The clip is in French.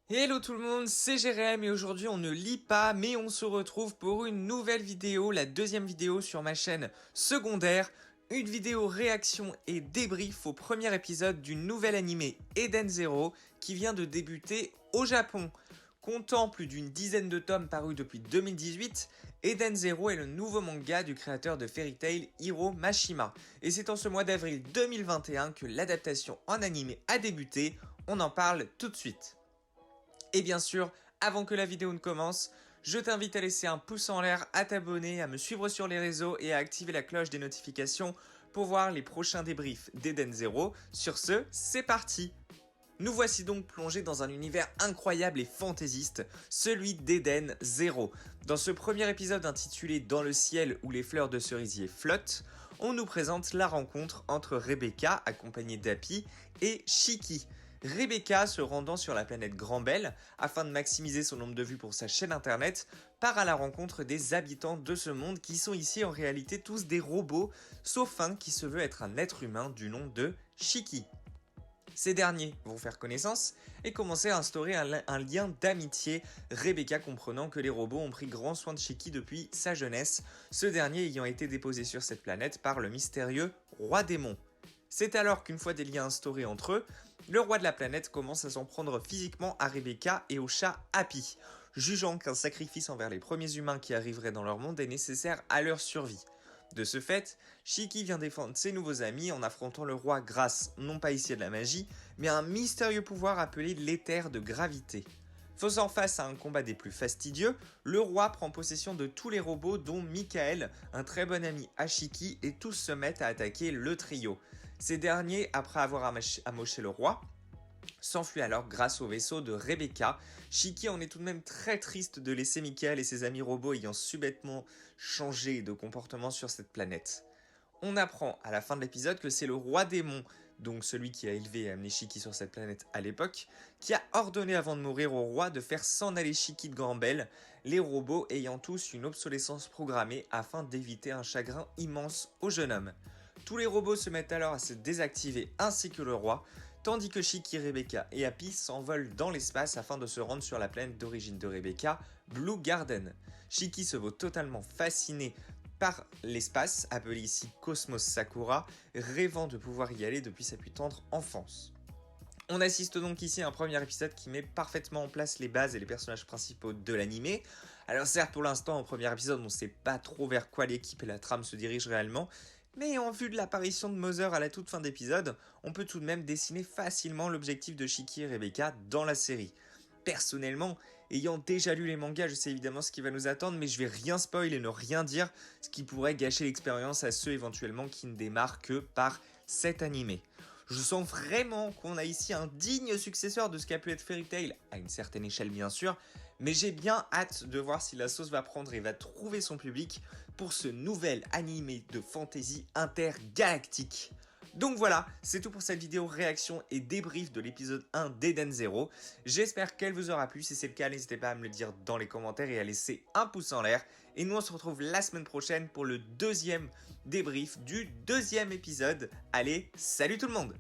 Hello tout le monde, c'est Jérém et aujourd'hui on ne lit pas mais on se retrouve pour une nouvelle vidéo, la deuxième vidéo sur ma chaîne secondaire. Une vidéo réaction et débrief au premier épisode du nouvel animé Eden Zero qui vient de débuter au Japon. Comptant plus d'une dizaine de tomes parus depuis 2018, Eden Zero est le nouveau manga du créateur de Fairy Tail, Hiro Mashima. Et c'est en ce mois d'avril 2021 que l'adaptation en animé a débuté, on en parle tout de suite. Et bien sûr, avant que la vidéo ne commence, je t'invite à laisser un pouce en l'air, à t'abonner, à me suivre sur les réseaux et à activer la cloche des notifications pour voir les prochains débriefs d'Eden Zero. Sur ce, c'est parti! Nous voici donc plongés dans un univers incroyable et fantaisiste, celui d'Eden Zero. Dans ce premier épisode intitulé Dans le ciel où les fleurs de cerisier flottent, on nous présente la rencontre entre Rebecca, accompagnée d'Happy, et Shiki. Rebecca, se rendant sur la planète Grand Bell afin de maximiser son nombre de vues pour sa chaîne internet, part à la rencontre des habitants de ce monde qui sont ici en réalité tous des robots, sauf un qui se veut être un être humain du nom de Shiki. Ces derniers vont faire connaissance et commencer à instaurer un lien d'amitié, Rebecca comprenant que les robots ont pris grand soin de Shiki depuis sa jeunesse, ce dernier ayant été déposé sur cette planète par le mystérieux Roi Démon. C'est alors qu'une fois des liens instaurés entre eux, le roi de la planète commence à s'en prendre physiquement à Rebecca et au chat Happy, jugeant qu'un sacrifice envers les premiers humains qui arriveraient dans leur monde est nécessaire à leur survie. De ce fait, Shiki vient défendre ses nouveaux amis en affrontant le roi grâce, non pas ici à de la magie, mais à un mystérieux pouvoir appelé l'éther de gravité. Faisant face à un combat des plus fastidieux, le roi prend possession de tous les robots dont Michael, un très bon ami à Shiki, et tous se mettent à attaquer le trio. Ces derniers, après avoir amoché le roi, s'enfuit alors grâce au vaisseau de Rebecca. Shiki en est tout de même très triste de laisser Michael et ses amis robots ayant subitement changé de comportement sur cette planète. On apprend à la fin de l'épisode que c'est le roi démon, donc celui qui a élevé et amené Shiki sur cette planète à l'époque, qui a ordonné avant de mourir au roi de faire s'en aller Shiki de Grand Bell, les robots ayant tous une obsolescence programmée afin d'éviter un chagrin immense au jeune homme. Tous les robots se mettent alors à se désactiver ainsi que le roi, tandis que Shiki, Rebecca et Happy s'envolent dans l'espace afin de se rendre sur la planète d'origine de Rebecca, Blue Garden. Shiki se vaut totalement fasciné par l'espace, appelé ici Cosmos Sakura, rêvant de pouvoir y aller depuis sa plus tendre enfance. On assiste donc ici à un premier épisode qui met parfaitement en place les bases et les personnages principaux de l'animé. Alors certes, pour l'instant, au premier épisode, on ne sait pas trop vers quoi l'équipe et la trame se dirigent réellement, mais en vue de l'apparition de Mother à la toute fin d'épisode, on peut tout de même dessiner facilement l'objectif de Shiki et Rebecca dans la série. Personnellement, ayant déjà lu les mangas, je sais évidemment ce qui va nous attendre, mais je vais rien spoil et ne rien dire, ce qui pourrait gâcher l'expérience à ceux éventuellement qui ne démarrent que par cet animé. Je sens vraiment qu'on a ici un digne successeur de ce qu'a pu être Fairy Tail, à une certaine échelle bien sûr, mais j'ai bien hâte de voir si la sauce va prendre et va trouver son public pour ce nouvel animé de fantasy intergalactique. Donc voilà, c'est tout pour cette vidéo réaction et débrief de l'épisode 1 d'Eden Zero. J'espère qu'elle vous aura plu, si c'est le cas, n'hésitez pas à me le dire dans les commentaires et à laisser un pouce en l'air. Et nous on se retrouve la semaine prochaine pour le deuxième débrief du deuxième épisode. Allez, salut tout le monde!